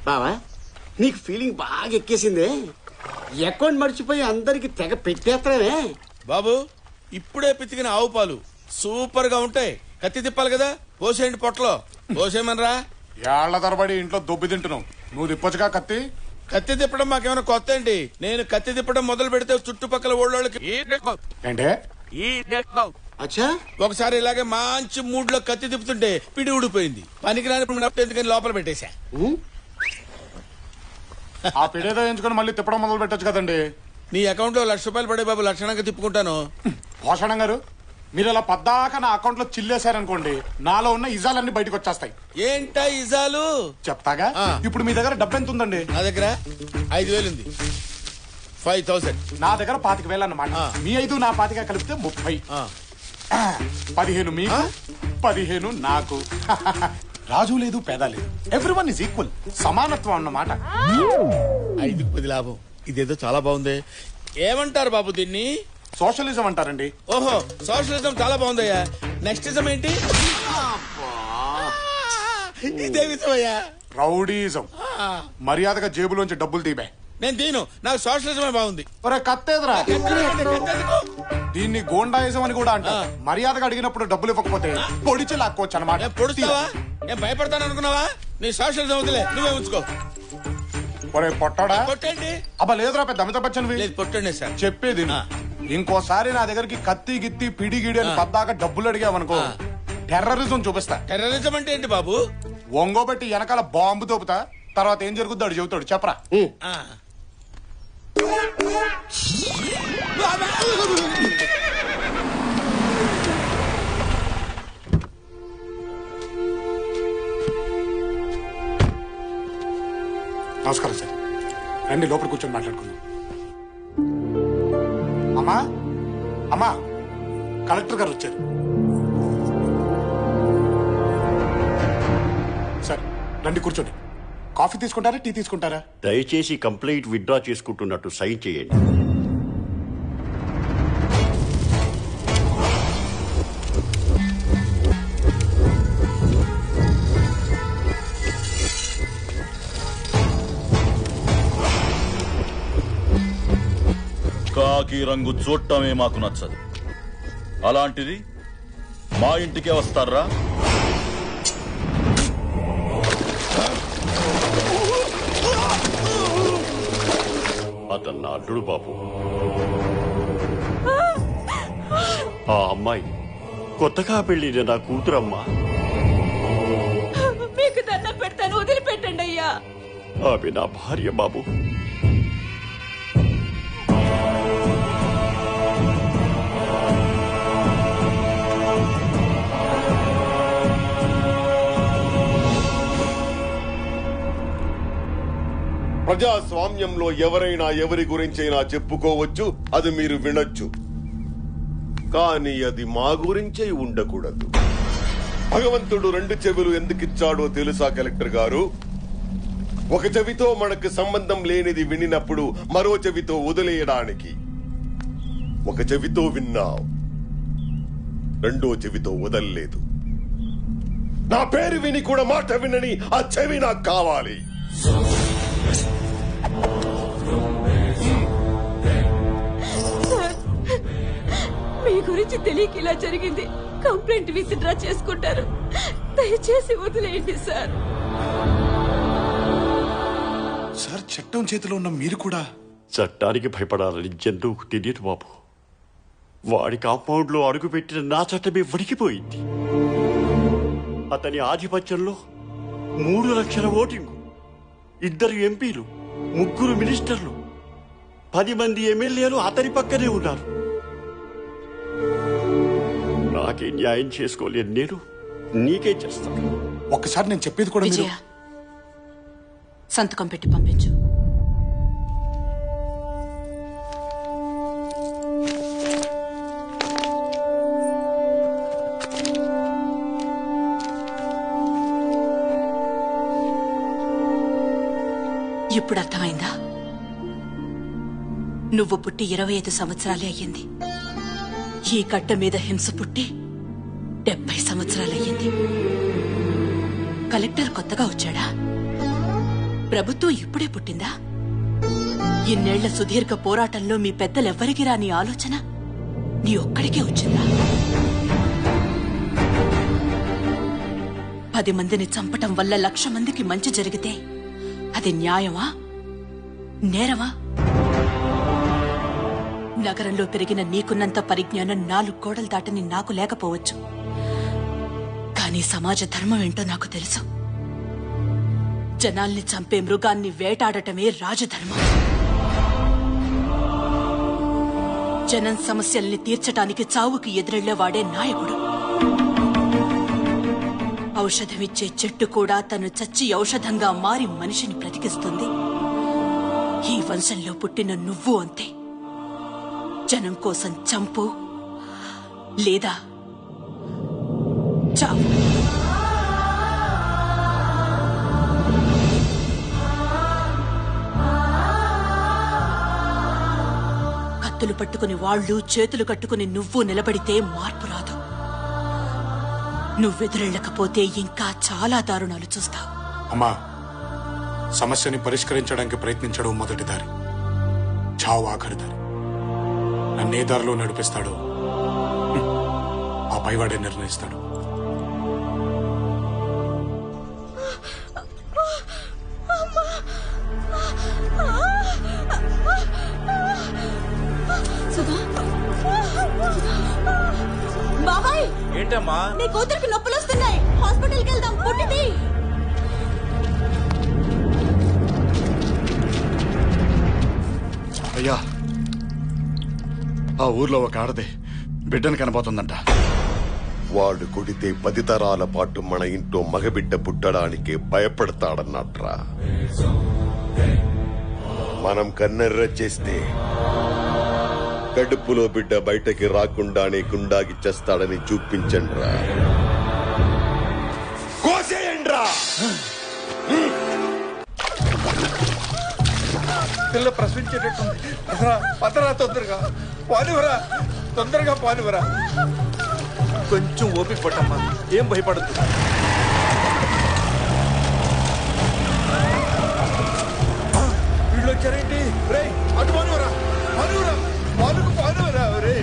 బావా నీకు ఫీలింగ్ బాగా ఎక్కేసిందే. అకౌంట్ మర్చిపోయి అందరికి తెగ పెట్టేస్తానే. బాబు ఇప్పుడే పితికిన ఆవు పాలు సూపర్ గా ఉంటాయి. కత్తి తిప్పాలి కదా, పోసేయండి పొట్టలో. పోసేయమనరా. ఏళ్ల తరబడి ఇంట్లో దొబ్బి తింటున్నావు, నువ్వు తిప్పొచ్చుగా కత్తి. కత్తి తిప్పడం మాకేమైనా కొత్త ఏంటి? నేను కత్తి తిప్పడం మొదలు పెడితే చుట్టుపక్కల ఊళ్ళోళ్ళకి ఏంటే అచ్చా ఒకసారి ఇలాగే మంచి మూడ్ లో కత్తి తిప్పుతుంటే పిడి ఊడిపోయింది. పనికిరాని ఎందుకని లోపల పెట్టేశా. ఆ పిడేదో ఎంచుకొని మళ్ళీ తిప్పడం మొదలు పెట్టొచ్చు కదండి. నీ అకౌంట్ లో ₹1,00,000 పడే బాబు, లక్షణంగా తిప్పుకుంటాను. భూషణం గారు, మీరు ఇలా పద్దాక నా అకౌంట్ లో చిల్లేశారనుకోండి, నాలో ఉన్న ఇజాలన్నీ బయటకు వచ్చేస్తాయి. ఏంటా ఇజాలు చెప్తాగా. ఇప్పుడు మీ దగ్గర డబ్బు ఎంత ఉందండి? నా దగ్గర 5,000 ఉంది. 5,000. నా దగ్గర 25,000 అన్నమాట. మీ 5 నా 25 కలిపితే 30. 15 మీకు, 15 నాకు. రాజు లేదు పేద లేదు, ఎవ్రీవన్ ఇస్ ఈక్వల్. సమానత్వం అన్నమాట. 5కి 10 లాభం. ఇదేదో చాలా బాగుంది. ఏమంటారు బాబు దీన్ని? సోషలిజం అంటారండి. ఓహో, సోషలిజం చాలా బాగుందయ్యా. నెక్స్ట్ ఇజం ఏంటి? ఇదేమిజమయ్యా? రౌడీజం. మర్యాదగా జేబులోంచి డబ్బులు తీబే. నేను తీను, నాకు సోషలిజమే బాగుంది. కత్తేదరా, దీన్ని గోండాయిజం అని కూడా అంటారు. మర్యాదగా అడిగినప్పుడు డబ్బులు ఇవ్వకపోతే పొడిచి లాక్కోవచ్చు అన్నమాట. పొడుస్తావా? నేను భయపడతాను అనుకున్నావా? నీ సోషలిజం వదిలే, నువ్వే ఉంచుకో. ఒరే పొట్టాడా, కొట్టండి. అబ్బా లేదురా, పెద్ద అమితాబ్ బచ్చన్ పొట్టండి సార్. చెప్పేది ఇంకోసారి నా దగ్గరికి కత్తి గిత్తి పిడి గిడి అని పద్దాక డబ్బులు అడిగావనుకో, టెర్రరిజం చూపిస్తా. టెర్రరిజం అంటే ఏంటి బాబు? ఒంగోబెట్టి వెనకాల బాంబు తోపుతా, తర్వాత ఏం జరుగుద్దో అడు చెబుతాడు. చెప్పరా. నమస్కారం సార్, రండి లోపల కూర్చొని మాట్లాడుకుందాం. అమ్మా అమ్మా, కలెక్టర్ గారు వచ్చారు. సార్ రండి కూర్చోండి. కాఫీ తీసుకుంటారా, టీ తీసుకుంటారా? దయచేసి కంప్లైంట్ విత్డ్రా చేసుకుంటున్నట్టు సైన్ చేయండి. కాకి రంగు చూడటమే మాకు నచ్చదు. అలాంటిది మా ఇంటికే వస్తారా? అతను నా అడ్డుడు బాబు. ఆ అమ్మాయి కొత్తగా పెళ్లిన నా కూతురమ్మా. మీకు దండం పెడతాను, వదిలిపెట్టండి అయ్యా. ఆమె నా భార్య బాబు. ప్రజాస్వామ్యంలో ఎవరైనా ఎవరి గురించైనా చెప్పుకోవచ్చు, అది మీరు వినొచ్చు. కానీ అది మా గురించే ఉండకూడదు. భగవంతుడు 2 చెవులు ఎందుకిచ్చాడో తెలుసా కలెక్టర్ గారు? ఒక చెవితో మనకు సంబంధం లేనిది వినినప్పుడు మరో చెవితో వదిలేయడానికి. ఒక చెవితో విన్నావు, రెండో చెవితో వదల్లేదు. నా పేరు విని కూడా మాట వినని ఆ చెవి నాకు కావాలి. మీ గురించి తెలియక ఇలా జరిగింది. కంప్లైంట్ విత్డ్రా చేసుకుంటారు, దయచేసి వదిలేయండి సార్. సార్ చట్టం చేతిలో ఉన్న మీరు కూడా చట్టానికి భయపడాలని జంతువుకు తెలియదు బాబు. వాడి కాంపౌండ్ లో అడుగుపెట్టిన నా చట్టమే వణికిపోయింది. అతని ఆధిపత్యంలో 3 లక్షల ఓటింగు, 2 ఎంపీలు, 3 మినిస్టర్లు, 10 మంది ఎమ్మెల్యేలు అతని పక్కనే ఉన్నారు. నాకే న్యాయం చేసుకోలేను నేను, నీకే చేస్తాను. ఒక్కసారి నేను చెప్పేది కూడా విజయ, సంతకం పెట్టి పంపించు. ఇప్పుడు అర్థమైందా? నువ్వు పుట్టి 25 సంవత్సరాలే అయ్యింది. ఈ కట్ట మీద హింస పుట్టి 70 సంవత్సరాలయ్యింది. కలెక్టర్ కొత్తగా వచ్చాడా? ప్రభుత్వం ఇప్పుడే పుట్టిందా? ఇన్నేళ్ల సుదీర్ఘ పోరాటంలో మీ పెద్దలెవ్వరికి రాని ఆలోచన నీ ఒక్కడికే వచ్చిందా? 10 మందిని చంపటం వల్ల 1,00,000 మందికి మంచి జరిగితే అది న్యాయమా, నేరమా? నగరంలో పెరిగిన నీకున్నంత పరిజ్ఞానం 4 గోడలు దాటని నాకు లేకపోవచ్చు. కానీ సమాజ ధర్మం ఏంటో నాకు తెలుసు. జనాల్ని చంపే మృగాన్ని వేటాడటమే రాజధర్మం. జనం సమస్యల్ని తీర్చటానికి చావుకి ఎదురెళ్లేవాడే నాయకుడు. ఔషధమిచ్చే చెట్టు కూడా తను చచ్చి ఔషధంగా మారి మనిషిని బ్రతికిస్తుంది. ఈ వంశంలో పుట్టిన నువ్వు అంతే. జనం కోసం చంపు లేదా చావు. కత్తులు పట్టుకుని వాళ్ళు, చేతులు కట్టుకుని నువ్వు నిలబడితే మార్పు రాదు. నువ్వెదురెళ్ళకపోతే ఇంకా చాలా దారుణాలు చూస్తావు. అమ్మా, సమస్యని పరిష్కరించడానికి ప్రయత్నించడం మొదటి దారి, చావు ఆఖరి దారి. నన్నే దారిలో నడిపిస్తాడో ఆ పైవాడే నిర్ణయిస్తాడు. బాబాయ్, ఏంటమ్మా? నీ కూతురికి నొప్పులు వస్తున్నాయి, హాస్పిటల్కి వెళ్దాం. పుట్టింది. అయ్యా, ఆ ఊర్లో ఒక ఆడది బిడ్డను కనబోతుందంట. వాడు కొడితే 10 తరాల పాటు మన ఇంట్లో మగబిడ్డ పుట్టడానికి భయపడతాడన్నట్రా. మనం కన్నెర్ర చేస్తే కడుపులో బిడ్డ బయటకి రాకుండానే గుండాగి చేస్తాడని చూపించండ్రా. కోసేయండ్రా. పిల్ల ప్రశ్నించేటట్టుంది. పదరా, తొందరగా పానివరా, తొందరగా పానివరా. కొంచెం ఓపిక పట్టమ్మా, ఏం భయపడద్దు. వీళ్ళు వచ్చారేంటి? రే, అటు పానివరా, పానివరా, పానుకు పానివరా. రే,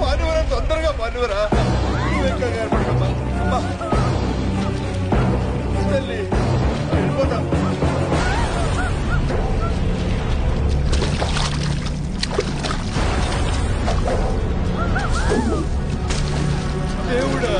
పానివరా, తొందరగా పానివరా. అమ్మా తల్లి, వెళ్ళిపోతా. దేవుడా,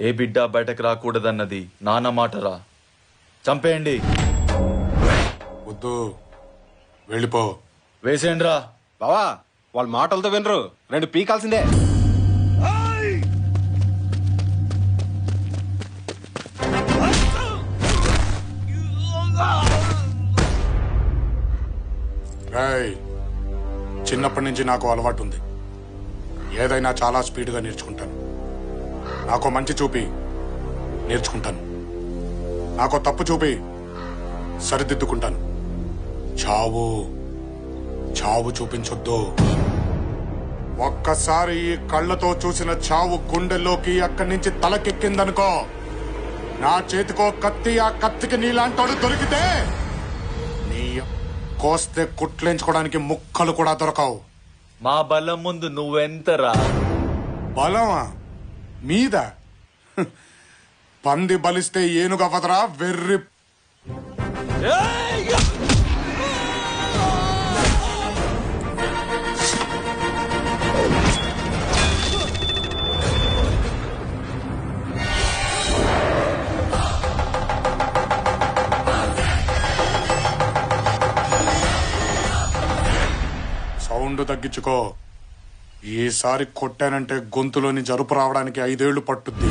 ఏ బిడ్డ బయటకు రాకూడదన్నది నాన్న మాటరా. చంపేయండి. వద్దు, వెళ్ళిపో. వేసేయండి రా. బావా, వాళ్ళ మాటలతో వినరు, 2 పీకాల్సిందే. చిన్నప్పటి నుంచి నాకు అలవాటు ఉంది. ఏదైనా చాలా స్పీడ్గా నేర్చుకుంటాను. నాకు మంచి చూపి నేర్చుకుంటాను. నాకు తప్పు చూపి సరిదిద్దుకుంటాను. చావు చావు చూపించొద్దు. ఒక్కసారి ఈ కళ్ళతో చూసిన చావు గుండెల్లోకి అక్కడి నుంచి తలకెక్కిందనుకో, నా చేతికో కత్తి, ఆ కత్తికి నీలాంటోడు దొరికితే నీ కోస్తే కుట్లేంచుకోవడానికి ముక్కలు కూడా దొరకవు. మా బలం ముందు నువ్వెంతరా? బలమా మీద? పంది బలిస్తే ఏనుగవ్వదరా వెర్రి. సౌండ్ తగ్గించుకో. ఈసారి కొట్టానంటే గొంతులోని జరుపు రావడానికి 5 ఏళ్లు పట్టుద్ది.